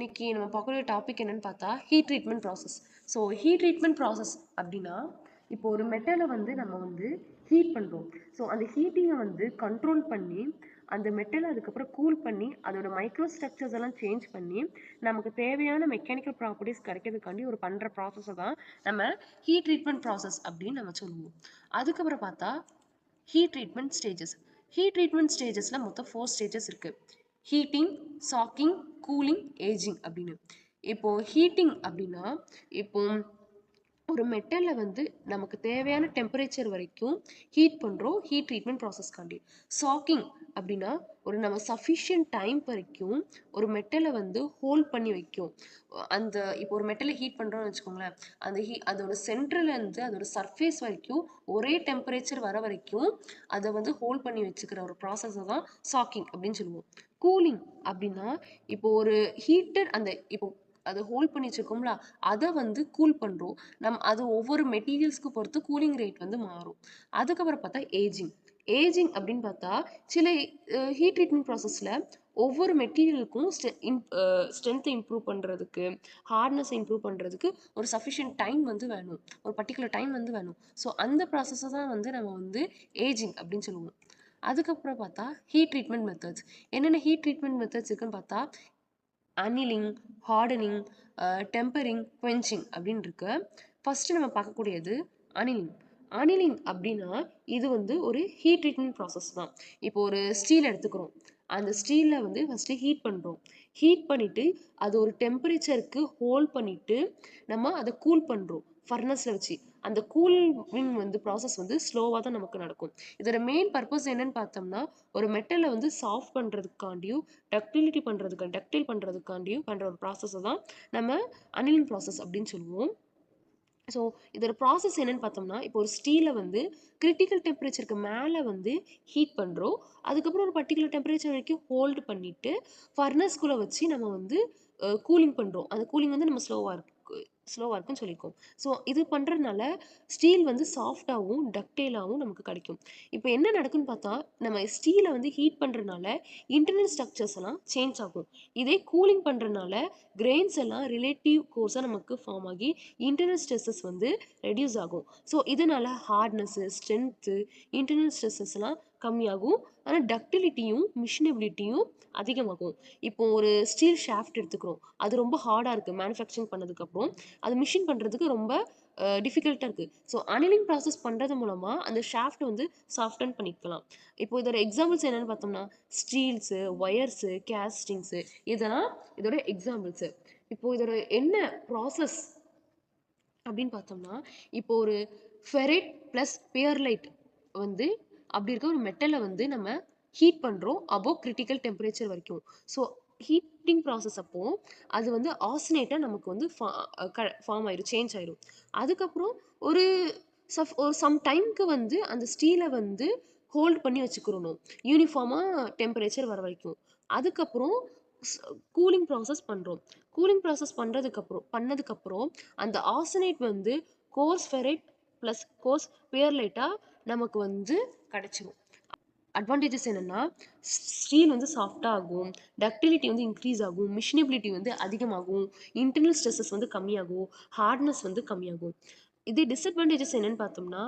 இன்னைக்கு நம்ம பார்க்கக்கூடிய டாபிக் என்னன்னு பார்த்தா heat treatment process. So heat treatment process அப்படின்னா இப்போ ஒரு மெட்டலை வந்து நம்ம வந்து ஹீட் பண்ணுறோம். ஸோ அந்த ஹீட்டிங்கை வந்து கண்ட்ரோல் பண்ணி அந்த மெட்டலை அதுக்கப்புறம் கூல் பண்ணி அதோட மைக்ரோ ஸ்ட்ரக்சர்ஸ் எல்லாம் சேஞ்ச் பண்ணி நமக்கு தேவையான மெக்கானிக்கல் ப்ராப்பர்ட்டிஸ் கிடைக்கிறதுக்காண்டி ஒரு பண்ணுற ப்ராசஸை தான் நம்ம ஹீட் ட்ரீட்மெண்ட் ப்ராசஸ் அப்படின்னு நம்ம சொல்லுவோம். அதுக்கப்புறம் பார்த்தா heat treatment stages. Heat treatment ஸ்டேஜஸில் மொத்தம் 4 ஸ்டேஜஸ் இருக்குது. ஹீட்டிங், சாக்கிங், கூலிங், ஏஜிங் அப்படின்னு. இப்போ ஹீட்டிங் அப்படின்னா இப்போ ஒரு மெட்டலில் வந்து நமக்கு தேவையான டெம்பரேச்சர் வரைக்கும் ஹீட் பண்ணுறோம் ஹீட் ட்ரீட்மெண்ட் ப்ராசஸ்க்காண்டி. சாக்கிங் அப்படின்னா ஒரு நம்ம சஃபிஷியன்ட் டைம் வரைக்கும் ஒரு மெட்டலை வந்து ஹோல்ட் பண்ணி வைக்கும். அந்த இப்போ ஒரு மெட்டலை ஹீட் பண்ணுறோம்னு வச்சுக்கோங்களேன், அந்த அதோட சென்டர்லேருந்து அதோட சர்ஃபேஸ் வரைக்கும் ஒரே டெம்பரேச்சர் வர வரைக்கும் அதை வந்து ஹோல்ட் பண்ணி வச்சுக்கிற ஒரு ப்ராசஸை தான் சாக்கிங் அப்படின்னு சொல்லுவோம். கூலிங் அப்படின்னா இப்போ ஒரு ஹீட்டர் அந்த இப்போ அதை ஹோல்ட் பண்ணி வச்சுருக்கோம்ல, அதை வந்து கூல் பண்ணுறோம். அது ஒவ்வொரு மெட்டீரியல்ஸ்க்கு பொறுத்து கூலிங் ரேட் வந்து மாறும். அதுக்கப்புறம் பார்த்தா ஏஜிங். ஏஜிங் அப்படின்னு பார்த்தா சில ஹீட் ட்ரீட்மெண்ட் ப்ராசஸில் ஒவ்வொரு மெட்டீரியலுக்கும் ஸ்ட்ரென்த்தை இம்ப்ரூவ் பண்ணுறதுக்கு, ஹார்ட்னஸை இம்ப்ரூவ் பண்ணுறதுக்கு ஒரு சஃபிஷியன்ட் டைம் வந்து வேணும், ஒரு பர்டிகுலர் டைம் வந்து வேணும். ஸோ அந்த ப்ராசஸை தான் வந்து நம்ம வந்து ஏஜிங் அப்படின்னு சொல்லுவோம். அதுக்கப்புறம் பார்த்தா ஹீட் ட்ரீட்மெண்ட் மெத்தட்ஸ். என்னென்ன ஹீட் ட்ரீட்மெண்ட் மெத்தட்ஸ் இருக்குன்னு பார்த்தா அனிலிங், ஹார்டனிங், டெம்பரிங், குவென்ச்சிங் அப்படின்னு இருக்கு. ஃபர்ஸ்ட் நம்ம பார்க்கக்கூடியது அனிலிங். அனிலிங் அப்படின்னா இது வந்து ஒரு ஹீட் ட்ரீட்மெண்ட் ப்ராசஸ் தான். இப்போ ஒரு ஸ்டீல் எடுத்துக்கிறோம், அந்த ஸ்டீலில் வந்து ஃபஸ்ட்டு ஹீட் பண்ணுறோம். ஹீட் பண்ணிவிட்டு அது ஒரு டெம்பரேச்சருக்கு ஹோல்ட் பண்ணிவிட்டு நம்ம அதை கூல் பண்ணுறோம் ஃபர்னஸில் வச்சு. அந்த கூலிங் வந்து ப்ராசஸ் வந்து ஸ்லோவாக தான் நமக்கு நடக்கும். இதோட மெயின் பர்பஸ் என்னன்னு பார்த்தோம்னா ஒரு மெட்டலை வந்து சாஃப்ட் பண்ணுறதுக்காண்டியும் டக்டைல் பண்ணுறதுக்காண்டியும் பண்ணுற ஒரு ப்ராசஸை தான் நம்ம அனிலிங் ப்ராசஸ் அப்படின்னு சொல்லுவோம். ஸோ இதோட ப்ராசஸ் என்னன்னு பார்த்தோம்னா இப்போ ஒரு ஸ்டீலை வந்து கிரிட்டிக்கல் டெம்பரேச்சருக்கு மேலே வந்து ஹீட் பண்ணுறோம். அதுக்கப்புறம் ஒரு பர்டிகுலர் டெம்பரேச்சர் வரைக்கும் ஹோல்டு பண்ணிவிட்டு ஃபர்னஸ்குள்ளே வச்சு நம்ம வந்து கூலிங் பண்ணுறோம். அந்த கூலிங் வந்து நம்ம ஸ்லோவாக இருக்குன்னு சொல்லியிருக்கோம். ஸோ இது பண்ணுறதுனால ஸ்டீல் வந்து சாஃப்டாகவும் டக்டெயிலாகவும் நமக்கு கிடைக்கும். இப்போ என்ன நடக்குன்னு பார்த்தா நம்ம ஸ்டீலை வந்து ஹீட் பண்ணுறதுனால இன்டர்னல் ஸ்ட்ரக்சர்ஸ் எல்லாம் சேஞ்ச் ஆகும். இதே கூலிங் பண்ணுறதுனால கிரெயின்ஸ் எல்லாம் ரிலேட்டிவ் கோர்ஸாக நமக்கு ஃபார்ம் ஆகி இன்டர்னல் ஸ்ட்ரெஸ்ஸஸ் வந்து ரெடியூஸ் ஆகும். ஸோ இதனால ஹார்ட்னஸ்ஸு, ஸ்ட்ரென்த்து, இன்டர்னல் ஸ்ட்ரெஸ்ஸஸ் எல்லாம் கம்மியாகும். ஆனால் டக்டிலிட்டியும் மிஷினபிலிட்டியும் அதிகமாகும். இப்போ ஒரு ஸ்டீல் ஷாஃப்ட் எடுத்துக்கிறோம், அது ரொம்ப ஹார்டாக இருக்குது மேனுஃபேக்சரிங் பண்ணதுக்கப்புறம், அது மிஷின் பண்ணுறதுக்கு ரொம்ப டிஃபிகல்ட்டாக இருக்குது. ஸோ அனிலிங் ப்ராசஸ் பண்ணுறது மூலமாக அந்த ஷாஃப்ட் வந்து சாஃப்டன் பண்ணிக்கலாம். இப்போ இதோட எக்ஸாம்பிள்ஸ் என்னென்னு பார்த்தோம்னா ஸ்டீல்ஸு, ஒயர்ஸு, கேஸ்டிங்ஸு, இதெல்லாம் இதோட எக்ஸாம்பிள்ஸு. இப்போ இதோட என்ன ப்ராசஸ் அப்படின்னு பார்த்தோம்னா இப்போ ஒரு ஃபெரைட் ப்ளஸ் பியர்லைட் வந்து அப்படி இருக்க ஒரு மெட்டலை வந்து நம்ம ஹீட் பண்ணுறோம் அபோவ் கிரிட்டிக்கல் டெம்பரேச்சர் வரைக்கும். ஸோ ஹீட்டிங் ப்ராசஸ் அப்போ அது வந்து ஆசினேட்டாக நமக்கு வந்து ஃபார்ம் ஆயிரும், சேஞ்ச் ஆயிரும். அதுக்கப்புறம் ஒரு சம் டைம்க்கு வந்து அந்த ஸ்டீலை வந்து ஹோல்ட் பண்ணி வச்சுக்கிறணும் யூனிஃபார்மாக டெம்பரேச்சர் வர வரைக்கும். அதுக்கப்புறம் கூலிங் ப்ராசஸ் பண்ணுறோம். கூலிங் ப்ராசஸ் பண்ணதுக்கப்புறம் அந்த ஆசனேட் வந்து கோர்ஸ் ஃபெரைட் ப்ளஸ் கோர்ஸ் பியர்லைட்டாக நமக்கு வந்து கிடைச்சிரும். அட்வான்டேஜஸ் என்னென்னா ஸ்டீல் வந்து சாஃப்டாக ஆகும், டக்டிலிட்டி வந்து இன்க்ரீஸ் ஆகும், மிஷினபிலிட்டி வந்து அதிகமாகும், இன்டர்னல் ஸ்ட்ரெஸ்ஸஸ் வந்து கம்மியாகும், ஹார்ட்னஸ் வந்து கம்மியாகும். இதே டிஸ்அட்வான்டேஜஸ் என்னென்னு பார்த்தோம்னா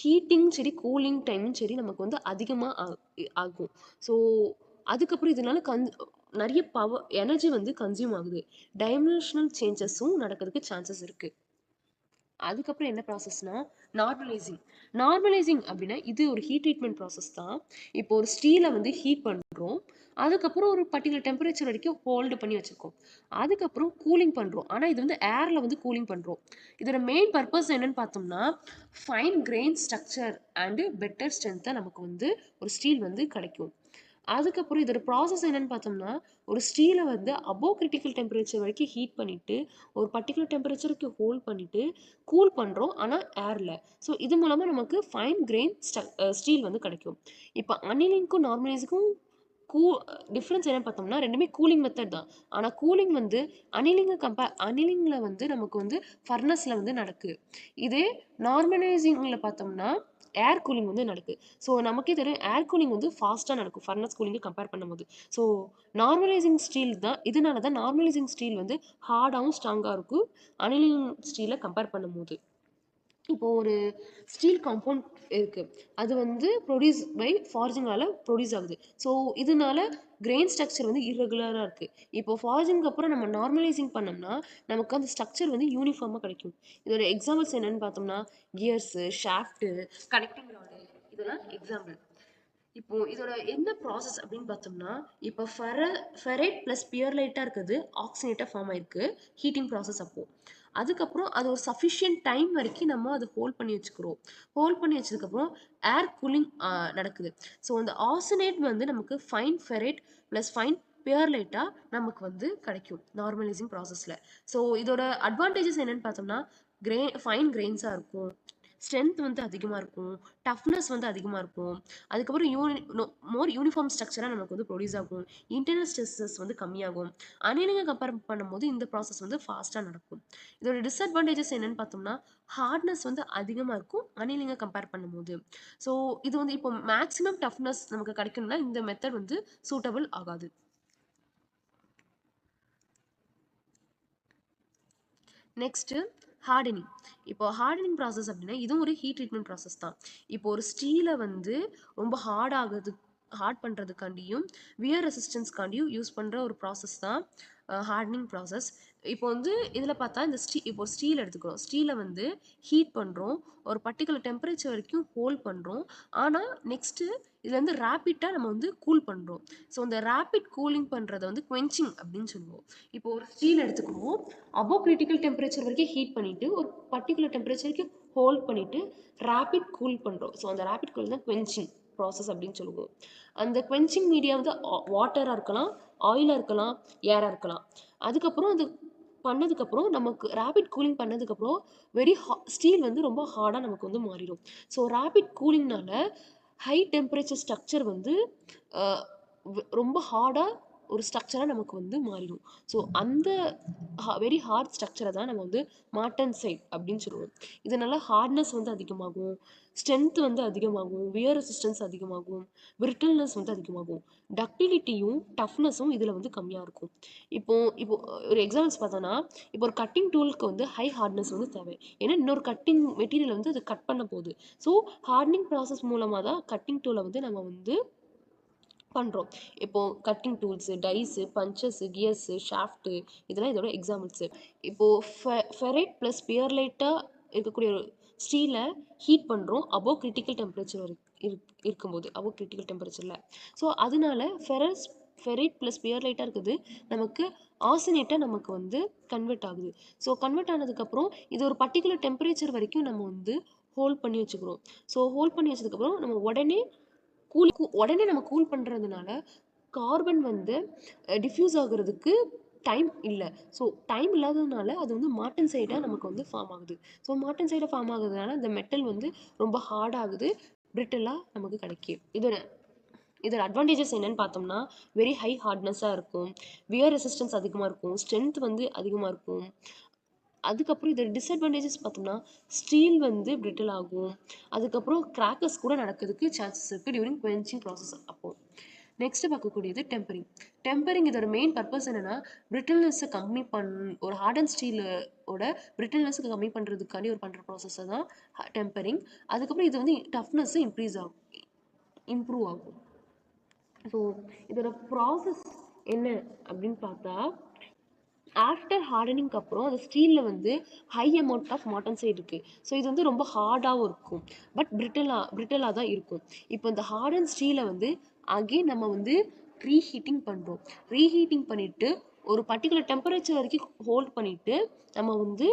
ஹீட்டிங் சரி கூலிங் டைமும் சரி நமக்கு வந்து அதிகமாக ஆகும். ஸோ அதுக்கப்புறம் இதனால நிறைய எனர்ஜி வந்து கன்சியூம் ஆகுது. டைமென்ஷனல் சேஞ்சஸும் நடக்கிறதுக்கு சான்சஸ் இருக்குது. அதுக்கப்புறம் என்ன ப்ராசஸ்னா நார்மலைசிங் அப்படின்னா இது ஒரு ஹீட் ட்ரீட்மெண்ட் ப்ராசஸ் தான். இப்போ ஒரு ஸ்டீலை வந்து ஹீட் பண்ணுறோம், அதுக்கப்புறம் ஒரு பர்டிகுலர் டெம்பரேச்சர் வரைக்கும் ஹோல்டு பண்ணி வச்சுருக்கோம். அதுக்கப்புறம் கூலிங் பண்ணுறோம். ஆனால் இது வந்து ஏரில் வந்து கூலிங் பண்ணுறோம். இதோட மெயின் பர்பஸ் என்னன்னு பார்த்தோம்னா fine grain structure and better ஸ்ட்ரென்த்தை நமக்கு வந்து ஒரு ஸ்டீல் வந்து கிடைக்கும். அதுக்கப்புறம் இதோட ப்ராசஸ் என்னன்னு பார்த்தோம்னா ஒரு ஸ்டீலை வந்து அபோவ் கிரிட்டிக்கல் டெம்பரேச்சர் வரைக்கும் ஹீட் பண்ணிவிட்டு ஒரு பர்டிகுலர் டெம்பரேச்சருக்கு ஹோல்ட் பண்ணிவிட்டு கூல் பண்ணுறோம், ஆனால் ஏரில். ஸோ இது மூலமாக நமக்கு ஃபைன் கிரெயின் ஸ்டீல் வந்து கிடைக்கும். இப்போ அனிலிங்க்கும் நார்மலைஸுக்கும் டிஃப்ரென்ஸ் என்னன்னு பார்த்தோம்னா ரெண்டுமே கூலிங் மெத்தட் தான். ஆனால் கூலிங் வந்து அனிலிங்கில் வந்து நமக்கு வந்து ஃபர்னஸில் வந்து நடக்குது. இதே நார்மலைசிங்கில் பார்த்தோம்னா ஏர் கூலிங் வந்து நடக்குது. ஸோ நமக்கே தெரியும் ஏர் கூலிங் வந்து ஃபாஸ்ட்டாக நடக்கும் ஃபர்னஸ் கூலிங்கை கம்பேர் பண்ணும்போது. ஸோ நார்மலைசிங் ஸ்டீல் தான், இதனால தான் நார்மலைசிங் ஸ்டீல் வந்து ஹார்டாகவும் ஸ்ட்ராங்காக இருக்கும் அனலிங் ஸ்டீலை கம்பேர் பண்ணும்போது. இப்போ ஒரு ஸ்டீல் காம்பவுண்ட் இருக்கு, அது வந்து ப்ரொடியூஸ் பை ஃபார்ஜிங்கால ப்ரொடியூஸ் ஆகுது. ஸோ இதனால கிரெயின் ஸ்ட்ரக்சர் வந்து இர்ரெகுலராக இருக்கு. இப்போ ஃபார்ஜிங்க்கு அப்புறம் நம்ம நார்மலைசிங் பண்ணோம்னா நமக்கு அந்த ஸ்ட்ரக்சர் வந்து யூனிஃபார்மாக கிடைக்கும். இதோட எக்ஸாம்பிள்ஸ் என்னன்னு பார்த்தோம்னா கியர்ஸு, ஷாஃப்ட்டு, கனெக்டிங் ராடு, இதெல்லாம் எக்ஸாம்பிள். இப்போ இதோட என்ன ப்ராசஸ் அப்படின்னு பார்த்தோம்னா, இப்போ ஃபெரைட் ப்ளஸ் பியர்லைட்டாக இருக்குது ஆக்சினேட்டாக ஃபார்ம் ஆயிருக்கு ஹீட்டிங் ப்ராசஸ் அப்போ. அதுக்கப்புறம் அது ஒரு சஃபிஷியன்ட் டைம் வரைக்கும் நம்ம அதை ஹோல்ட் பண்ணி வச்சுக்கிறோம். ஹோல்ட் பண்ணி வச்சதுக்கப்புறம் ஏர் கூலிங் நடக்குது. ஸோ அந்த ஆசனேட் வந்து நமக்கு ஃபைன் ஃபெரைட் ப்ளஸ் ஃபைன் பியர்லைட்டாக நமக்கு வந்து கிடைக்கும் நார்மலைசிங் ப்ராசஸில். ஸோ இதோட அட்வான்டேஜஸ் என்னன்னு பார்த்தோம்னா ஃபைன் கிரெயின்ஸாக இருக்கும், ஸ்ட்ரென்த் வந்து அதிகமாக இருக்கும், டஃப்னஸ் வந்து அதிகமாக இருக்கும், அதுக்கப்புறம் மோர் யூனிஃபார்ம் ஸ்ட்ரக்சராக நமக்கு வந்து ப்ரொடியூஸ் ஆகும், இன்டர்னல் ஸ்ட்ரெஸ்ஸஸ் வந்து கம்மியாகும். அனீலிங்கை கம்பேர் பண்ணும்போது இந்த ப்ராசஸ் வந்து ஃபாஸ்ட்டாக நடக்கும். இதோட டிஸ்அட்வான்டேஜஸ் என்னன்னு பார்த்தோம்னா ஹார்ட்னஸ் வந்து அதிகமாக இருக்கும் அனீலிங்கை கம்பேர் பண்ணும்போது. ஸோ இது வந்து இப்போ மேக்ஸிமம் டஃப்னஸ் நமக்கு கிடைக்கணும்னா இந்த மெத்தட் வந்து சூட்டபிள் ஆகாது. Next hardening. இப்போ ஹார்டனிங் ப்ராசஸ் அப்படின்னா இதுவும் ஒரு ஹீட் ட்ரீட்மெண்ட் ப்ராசஸ் தான். இப்போ ஒரு ஸ்டீலை வந்து ரொம்ப ஹார்ட் பண்ணுறதுக்காண்டியும் வியர் ரெசிஸ்டன்ஸ்க்காண்டியும் யூஸ் பண்ணுற ஒரு ப்ராசஸ் தான் ஹார்டனிங் ப்ராசஸ். இப்போ வந்து இதில் பார்த்தா இப்போ ஸ்டீல் எடுத்துக்கிறோம், ஸ்டீலை வந்து ஹீட் பண்ணுறோம், ஒரு பர்டிகுலர் டெம்பரேச்சர் வரைக்கும் ஹோல்ட் பண்ணுறோம். ஆனால் நெக்ஸ்ட்டு இதில் வந்து ரேப்பிட்டாக நம்ம வந்து கூல் பண்ணுறோம். ஸோ இந்த ரேப்பிட் கூலிங் பண்ணுறதை வந்து குவென்ச்சிங் அப்படின்னு சொல்லுவோம். இப்போ ஒரு ஸ்டீல் எடுத்துக்கிறோம், அபோவ் கிரிட்டிக்கல் டெம்பரேச்சர் வரைக்கும் ஹீட் பண்ணிவிட்டு ஒரு பர்டிகுலர் டெம்பரேச்சருக்கு ஹோல்ட் பண்ணிவிட்டு ரேப்பிட் கூல் பண்ணுறோம். ஸோ அந்த ரேப்பிட் கூல் தான் குவென்ச்சிங் ப்ராசஸ் அப்படின்னு சொல்லுவோம். அந்த குவென்ச்சிங் மீடியா வந்து வாட்டராக இருக்கலாம், ஆயிலாக இருக்கலாம், ஏராக இருக்கலாம். அதுக்கப்புறம் அது பண்ணதுக்கப்புறம் நமக்கு ரேபிட் கூலிங் பண்ணதுக்கப்புறம் ஸ்டீல் வந்து ரொம்ப ஹார்டாக நமக்கு வந்து மாறிடும். ஸோ ரேபிட் கூலிங்னால ஹை டெம்பரேச்சர் ஸ்ட்ரக்சர் வந்து ரொம்ப ஹார்டாக ஒரு ஸ்ட்ரக்சராக நமக்கு வந்து மாறிடும். ஸோ அந்த வெரி ஹார்ட் ஸ்ட்ரக்சரை தான் நம்ம வந்து மார்டன்சைட் அப்படின்னு சொல்லுவோம். இதனால ஹார்ட்னஸ் வந்து அதிகமாகும், ஸ்ட்ரென்த் வந்து அதிகமாகும், வியர் ரெசிஸ்டன்ஸ் அதிகமாகும், பிரிட்டில்னஸ் வந்து அதிகமாகும், டக்டிலிட்டியும் டஃப்னஸும் இதில் வந்து கம்மியாக இருக்கும். இப்போ இப்போ ஒரு எக்ஸாம்பிள்ஸ் பார்த்தோன்னா, இப்போ ஒரு கட்டிங் டூலுக்கு வந்து ஹை ஹார்ட்னஸ் வந்து தேவை. ஏன்னா இன்னொரு கட்டிங் மெட்டீரியல் வந்து அது கட் பண்ண போகுது. ஸோ ஹார்டனிங் ப்ராசஸ் மூலமாக தான் கட்டிங் டூலை வந்து நம்ம வந்து பண்ணுறோம். இப்போது cutting tools, dies, punches, gears, shaft, இதெல்லாம் இதோட எக்ஸாம்பிள்ஸு. இப்போது ஃபெரைட் ப்ளஸ் பியர்லைட்டாக இருக்கக்கூடிய ஒரு ஸ்டீலை ஹீட் பண்ணுறோம் அபோவ் கிரிட்டிக்கல் டெம்பரேச்சர் இருக்கும்போது, அபோவ் கிரிட்டிக்கல் டெம்பரேச்சரில். ஸோ அதனால ஃபெரைட் ப்ளஸ் பியர்லைட்டாக இருக்குது நமக்கு ஆசனேட்டாக நமக்கு வந்து கன்வெர்ட் ஆகுது. ஸோ கன்வெர்ட் ஆனதுக்கப்புறம் இது ஒரு பர்டிகுலர் டெம்பரேச்சர் வரைக்கும் நம்ம வந்து ஹோல்ட் பண்ணி வச்சுக்கிறோம். ஸோ ஹோல்ட் பண்ணி வச்சதுக்கப்புறம் நம்ம உடனே நம்ம கூல் பண்ணுறதுனால கார்பன் வந்து டிஃப்யூஸ் ஆகுறதுக்கு டைம் இல்லை. ஸோ டைம் இல்லாததுனால அது வந்து மார்டன் சைடாக நமக்கு வந்து ஃபார்ம் ஆகுது. ஸோ மார்டன் சைடாக ஃபார்ம் ஆகுறதுனால இந்த மெட்டல் வந்து ரொம்ப ஹார்டாகுது, பிரிட்டிலாக நமக்கு கிடைக்கும். இதோட அட்வான்டேஜஸ் என்னன்னு பார்த்தோம்னா வெரி ஹை ஹார்ட்னஸாக இருக்கும், வியர் ரெசிஸ்டன்ஸ் அதிகமாக இருக்கும், ஸ்ட்ரென்த் வந்து அதிகமாக இருக்கும். அதுக்கப்புறம் இதோட டிஸ்அட்வான்டேஜஸ் பார்த்தோம்னா ஸ்டீல் வந்து பிரிட்டில் ஆகும், அதுக்கப்புறம் கிராக்கர்ஸ் கூட நடக்கிறதுக்கு சான்சஸ் இருக்குது டியூரிங் குவென்ச்சிங் ப்ராசஸ் அப்போ. நெக்ஸ்ட் பார்க்கக்கூடியது டெம்பரிங் இதோட மெயின் பர்பஸ் என்னன்னா பிரிட்டில்னஸை கம்மி ஒரு ஹார்ட் அண்ட் ஸ்டீலோட பிரிட்டில்னஸை கம்மி பண்ணுறதுக்காண்டி ஒரு பண்ணுற ப்ராசஸ் தான் டெம்பரிங். அதுக்கப்புறம் இது வந்து டஃப்னஸ் இம்ப்ரூவ் ஆகும். ஸோ இதோட ப்ராசஸ் என்ன அப்படின்னு பார்த்தா ஆஃப்டர் ஹார்டனிங்க்கு அப்புறம் அந்த ஸ்டீலில் வந்து ஹை அமௌண்ட் ஆஃப் மார்டன்சைட் இருக்குது. ஸோ இது வந்து ரொம்ப ஹார்டாகவும் இருக்கும், பட் பிரிட்டலாக தான் இருக்கும். இப்போ இந்த ஹார்டன் ஸ்டீலை வந்து அகெயின் நம்ம வந்து ரீஹீட்டிங் பண்ணுறோம். ரீஹீட்டிங் பண்ணிவிட்டு ஒரு பர்டிகுலர் டெம்பரேச்சர் வரைக்கும் ஹோல்ட் பண்ணிவிட்டு நம்ம வந்து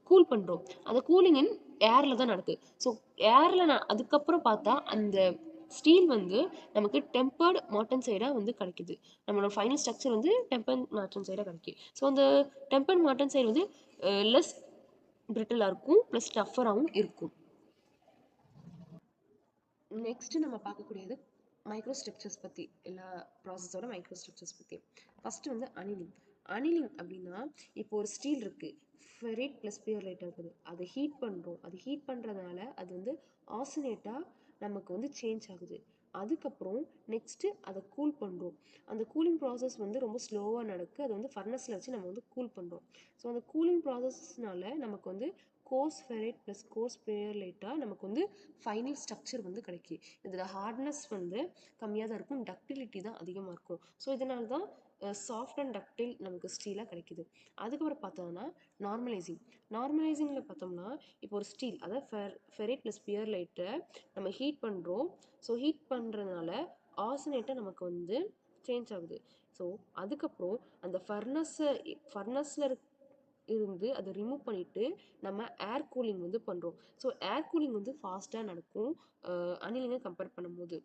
கூல் பண்ணுறோம். அந்த கூலிங் இன் ஏரில் தான் நடக்குது. ஸோ ஏரில் அதுக்கப்புறம் பார்த்தா அந்த ஸ்டீல் வந்து நமக்கு டெம்பர்டு மார்டன்சைடாக வந்து கிடைக்குது. நம்மளோட ஃபைனல் ஸ்ட்ரக்சர் வந்து டெம்பர்ட் மார்டன்சைடாக கிடைக்கும். ஸோ அந்த டெம்பர்ட் மார்டன்சைடு வந்து லெஸ் பிரிட்டிலாக இருக்கும், ப்ளஸ் டஃபராகவும் இருக்கும். நெக்ஸ்ட் நம்ம பார்க்கக்கூடியது மைக்ரோ ஸ்ட்ரக்சர்ஸ் பற்றி, எல்லா ப்ராசஸோட மைக்ரோ ஸ்ட்ரக்சர்ஸ் பற்றி. ஃபஸ்ட்டு வந்து அனிலிங். அனிலிங் அப்படின்னா இப்போ ஒரு ஸ்டீல் இருக்குது, ஃபெரைட் ப்ளஸ் பியர்லைட் இருக்குது, அதை ஹீட் பண்ணுறோம். அது ஹீட் பண்ணுறதுனால அது வந்து ஆசினேட்டாக நமக்கு வந்து சேஞ்ச் ஆகுது. அதுக்கப்புறம் நெக்ஸ்ட்டு அதை கூல் பண்ணுறோம். அந்த கூலிங் ப்ராசஸ் வந்து ரொம்ப ஸ்லோவாக நடக்குது. அது வந்து ஃபர்னஸில் வச்சு நம்ம வந்து கூல் பண்ணுறோம். ஸோ அந்த கூலிங் ப்ராசஸ்னால நமக்கு வந்து கோர்ஸ் ஃபெரைட் ப்ளஸ் கோர்ஸ் பியர்லைட்டாக நமக்கு வந்து ஃபைனல் ஸ்ட்ரக்சர் வந்து கிடைக்கும். இதில் ஹார்ட்னஸ் வந்து கம்மியாக தான் இருக்கும், டக்டிலிட்டி தான் அதிகமாக இருக்கும். ஸோ இதனால தான் சாஃப்ட் அண்ட் டக்டைல் நமக்கு ஸ்டீலாக கிடைக்குது. அதுக்கப்புறம் பார்த்தோம்னா நார்மலைசிங்கில் பார்த்தோம்னா இப்போ ஒரு ஸ்டீல் அதாவது ஃபெரைட் ப்ளஸ் பியர்லைட்டை நம்ம ஹீட் பண்ணுறோம். ஸோ ஹீட் பண்ணுறதுனால ஆசினேட்டாக நமக்கு வந்து சேஞ்ச் ஆகுது. ஸோ அதுக்கப்புறம் அந்த ஃபர்னஸில் இருந்து அதை ரிமூவ் பண்ணிவிட்டு நம்ம ஏர் கூலிங் வந்து பண்ணுறோம். ஸோ ஏர் கூலிங் வந்து ஃபாஸ்ட்டாக நடக்கும் அனிலிங்கை கம்பேர் பண்ணும்போது.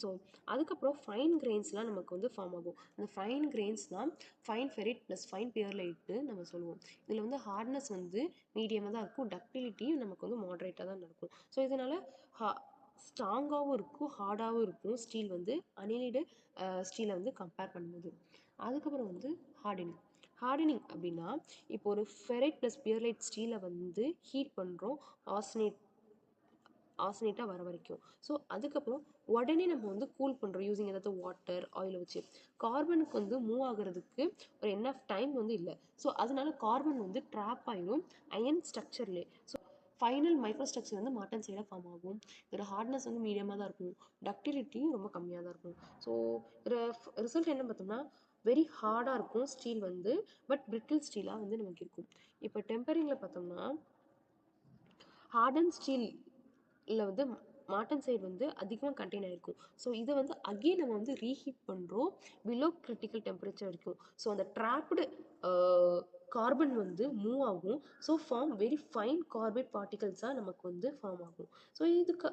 ஸோ அதுக்கப்புறம் ஃபைன் கிரெயின்ஸ்லாம் நமக்கு வந்து ஃபார்ம் ஆகும். அந்த ஃபைன் கிரெயின்ஸ்லாம் fine ferrite plus fine pearlite நம்ம சொல்லுவோம். இதில் வந்து ஹார்ட்னஸ் வந்து மீடியமாக தான் இருக்கும், டக்டிலிட்டியும் நமக்கு வந்து மாட்ரேட்டாக தான் இருக்கும். ஸோ இதனால் ஸ்ட்ராங்காகவும் இருக்கும், ஹார்டாகவும் இருக்கும் ஸ்டீல் வந்து அனிலிடு ஸ்டீலை வந்து கம்பேர் பண்ணும்போது. அதுக்கப்புறம் வந்து ஹார்டனிங் அப்படின்னா இப்போ ஒரு ஃபெரைட் ப்ளஸ் பியர்லைட் ஸ்டீலை வந்து ஹீட் பண்ணுறோம் ஆசினேட்டாக வர வரைக்கும். ஸோ அதுக்கப்புறம் உடனே நம்ம வந்து கூல் பண்ணுறோம் யூஸிங் ஏதாவது வாட்டர் ஆயில் வச்சு. கார்பனுக்கு வந்து மூவ் ஆகுறதுக்கு ஒரு என்எஃப் டைம் வந்து இல்லை. ஸோ அதனால கார்பன் வந்து ட்ராப் ஆயிடும் அயன் ஸ்ட்ரக்சர்லே. ஸோ ஃபைனல் மைக்ரோ ஸ்ட்ரக்சர் வந்து மாட்டன் சைடாக ஃபார்ம் ஆகும். இதோட ஹார்ட்னஸ் வந்து மீடியமாக தான் இருக்கும், டக்டிலிட்டியும் ரொம்ப கம்மியாக தான் இருக்கும். ஸோ ரிசல்ட் என்ன பார்த்தோம்னா வெரி ஹார்டாக இருக்கும் ஸ்டீல் வந்து, பட் பிரிட்டில் ஸ்டீலாக வந்து நமக்கு இருக்கும். இப்போ டெம்பரிங்கில் பார்த்தோம்னா ஹார்டன் ஸ்டீல் இல்லை வந்து மாட்டன் சைடு வந்து அதிகமாக கண்டெயின் ஆகிருக்கும். ஸோ இதை வந்து அகெயின் நம்ம வந்து ரீஹீட் பண்ணுறோம் பிலோ கிரிட்டிக்கல் டெம்பரேச்சர் வரைக்கும். ஸோ அந்த ட்ராப்டு கார்பன் வந்து மூவ் ஆகும். So form very fine carbide பார்ட்டிகல்ஸாக நமக்கு வந்து ஃபார்ம் ஆகும். ஸோ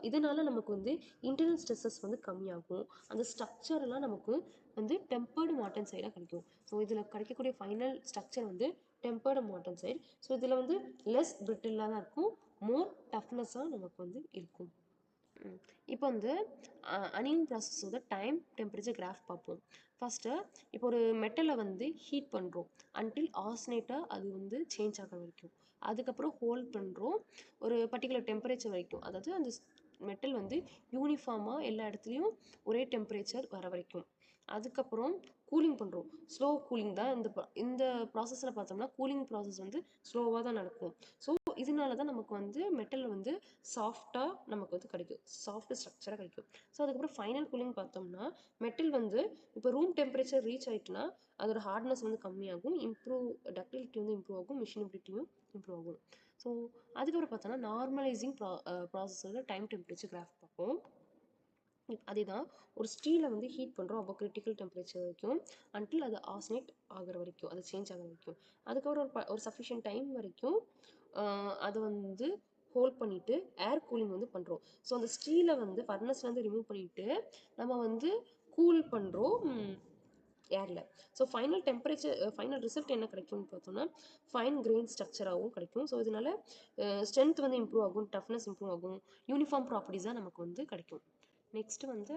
இதனால நமக்கு வந்து இன்டர்னல் ஸ்ட்ரெஸ்ஸஸ் வந்து கம்மியாகும். அந்த ஸ்ட்ரக்சர்லாம் நமக்கு வந்து டெம்பர்டு மாட்டன் சைடாக கிடைக்கும். ஸோ இதில் கிடைக்கக்கூடிய ஃபைனல் ஸ்ட்ரக்சர் வந்து டெம்பர்டு மாட்டன் சைடு. ஸோ இதில் வந்து லெஸ் பிரிட்டிலாக தான் இருக்கும், மோர் டஃப்னஸாக நமக்கு வந்து இருக்கும். இப்போ வந்து அனிலிங் ப்ராசஸோட டைம் டெம்பரேச்சர் கிராஃப் பார்ப்போம். ஃபஸ்ட்டு இப்போ ஒரு மெட்டலை வந்து ஹீட் பண்ணுறோம் அன்டில் ஆசினேட்டாக அது வந்து சேஞ்ச் ஆகிற வரைக்கும். அதுக்கப்புறம் ஹோல்ட் பண்ணுறோம் ஒரு பர்டிகுலர் டெம்பரேச்சர் வரைக்கும், அதாவது அந்த மெட்டல் வந்து யூனிஃபார்மாக எல்லா இடத்துலையும் ஒரே டெம்பரேச்சர் வர வரைக்கும். அதுக்கப்புறம் கூலிங் பண்ணுறோம். ஸ்லோ கூலிங் தான் இந்த ப்ராசஸில் பார்த்தோம்னா கூலிங் ப்ராசஸ் வந்து ஸ்லோவாக தான் நடக்கும். ஸோ இதனால தான் நமக்கு வந்து மெட்டல் வந்து சாஃப்டாக நமக்கு வந்து கிடைக்கும், சாஃப்ட் ஸ்ட்ரக்சராக கிடைக்கும். ஸோ அதுக்கப்புறம் ஃபைனல் கூலிங் பார்த்தோம்னா மெட்டல் வந்து இப்போ ரூம் டெம்பரேச்சர் ரீச் ஆகிட்டுனா அதோட ஹார்ட்னஸ் வந்து கம்மியாகும், டக்டிலிட்டி வந்து இம்ப்ரூவ் ஆகும், மிஷினபிலிட்டியும் இம்ப்ரூவ் ஆகும். ஸோ அதுக்கப்புறம் பார்த்தோன்னா நார்மலைசிங் ப்ராசஸோட டைம் டெம்பரேச்சர் கிராஃப் பார்ப்போம். அதே தான் ஒரு ஸ்டீலை வந்து ஹீட் பண்ணுறோம் அப்போ கிரிட்டிக்கல் டெம்பரேச்சர் வரைக்கும் அன்டில் அது ஆசினேட் ஆகிற வரைக்கும், அது சேஞ்ச் ஆகிற வரைக்கும். அதுக்கப்புறம் ஒரு சஃபிஷியன்ட் டைம் வரைக்கும் அது வந்து ஹோல்ட் பண்ணிவிட்டு ஏர் கூலிங் வந்து பண்ணுறோம். ஸோ அந்த ஸ்டீலை வந்து ஃபர்னஸ்லேருந்து ரிமூவ் பண்ணிவிட்டு நம்ம வந்து கூல் பண்ணுறோம் ஏரில். ஸோ ஃபைனல் ரிசல்ட் என்ன கிடைக்கும்னு பார்த்தோம்னா ஃபைன் கிரெயின் ஸ்ட்ரக்சராகவும் கிடைக்கும். ஸோ இதனால ஸ்ட்ரென்த் வந்து இம்ப்ரூவ் ஆகும், டஃப்னஸ் இம்ப்ரூவ் ஆகும், யூனிஃபார்ம் ப்ராப்பர்ட்டிஸாக நமக்கு வந்து கிடைக்கும். நெக்ஸ்ட்டு வந்து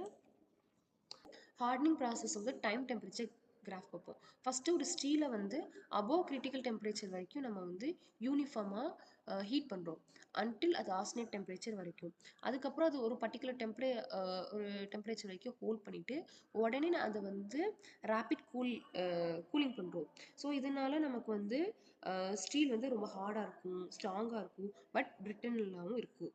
ஹார்டனிங் ப்ராசஸ் வந்து டைம் டெம்பரேச்சர் கிராஃப் பார்ப்போம். ஃபஸ்ட்டு ஒரு ஸ்டீலை வந்து அபோவ் கிரிட்டிக்கல் டெம்பரேச்சர் வரைக்கும் நம்ம வந்து யூனிஃபார்மாக ஹீட் பண்ணுறோம் அன்டில் அது ஆசினேட் டெம்பரேச்சர் வரைக்கும். அதுக்கப்புறம் அது ஒரு பர்டிகுலர் ஒரு டெம்பரேச்சர் வரைக்கும் ஹோல்ட் பண்ணிவிட்டு உடனே அதை வந்து ரேபிட் கூலிங் பண்ணுறோம். ஸோ இதனால் நமக்கு வந்து ஸ்டீல் வந்து ரொம்ப ஹார்டாக இருக்கும், ஸ்ட்ராங்காக இருக்கும், பட் பிரிட்டனில்லாவும் இருக்கும்.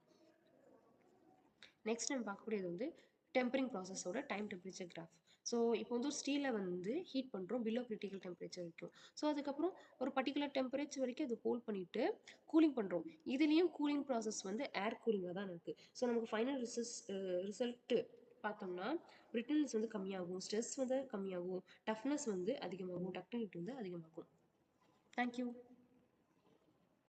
நெக்ஸ்ட் நம்ம பார்க்கக்கூடியது வந்து டெம்பரிங் ப்ராசஸோட டைம் டெம்பரேச்சர் கிராஃப். ஸோ இப்போ வந்து ஒரு ஸ்டீலை வந்து ஹீட் பண்ணுறோம் பிலோ கிரிட்டிக்கல் டெம்பரேச்சர் வரைக்கும். ஸோ அதுக்கப்புறம் ஒரு பர்டிகுலர் டெம்பரேச்சர் வரைக்கும் அது ஹோல்ட் பண்ணிவிட்டு கூலிங் பண்ணுறோம். இதுலேயும் கூலிங் ப்ராசஸ் வந்து ஏர் கூலிங்காக தான் இருக்குது. ஸோ நமக்கு ஃபைனல் ரிசல்ட்டு பார்த்தோம்னா பிரிட்டில்னஸ் வந்து கம்மியாகும், ஸ்ட்ரெஸ் வந்து கம்மியாகும், டஃப்னஸ் வந்து அதிகமாகும், டக்டிலிட்டி வந்து அதிகமாகும். தேங்க்யூ.